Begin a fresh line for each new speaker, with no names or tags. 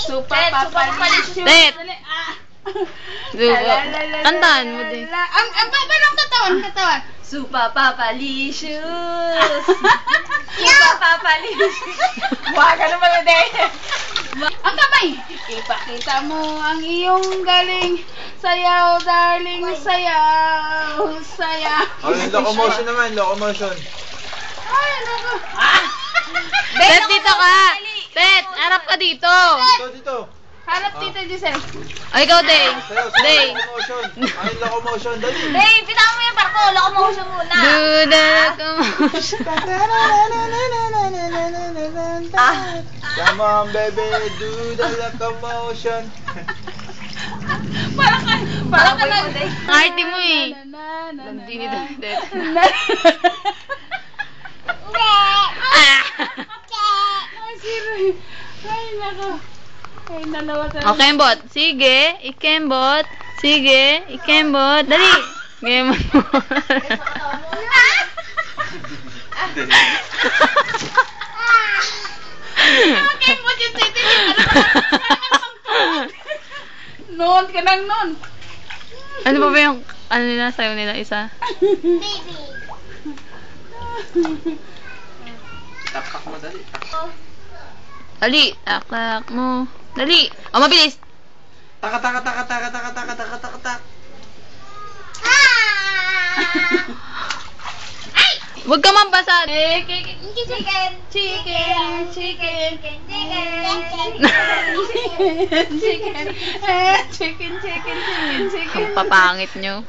Supa papalisyo.
Tet.
Ah.
Kantaan mo din.
Ang paano katawan?
Supa papalicious. Supa papalicious.
Wag ka naman din. Ang kamay. Ipakita mo ang iyong galing. Sayaw, darling, sayaw.
Oh, yung locomotion naman, locomotion.
Ay, naku. Ah!
Tet, dito ka. Tet, harap ka dito.
Dito.
Harap dito, Giselle.
Ay, ikaw, Day. Day.
Locomotion. Ay, locomotion, dali.
Hey, pitawan mo yung barko. Locomotion muna.
Do the locomotion.
Come on, baby, do the locomotion.
Parang ka na.
Ang arte mo eh. Nandini daw, Tet.
Ay, siro. Ay, naku. Ay, nalawa talaga.
O, Kembot. Sige, ikembot. Sige, ikembot. Dali. Kembot mo.
Kembot yung titi. Noon ka nang noon.
Ano pa ba yung, ano nila, sayo nila isa?
Tapak mo, dali.
Dali, taklak mo. Dali. O, mabilis.
Tak.
Huwag ka mambasa.
Chicken.
Ang papangit nyo.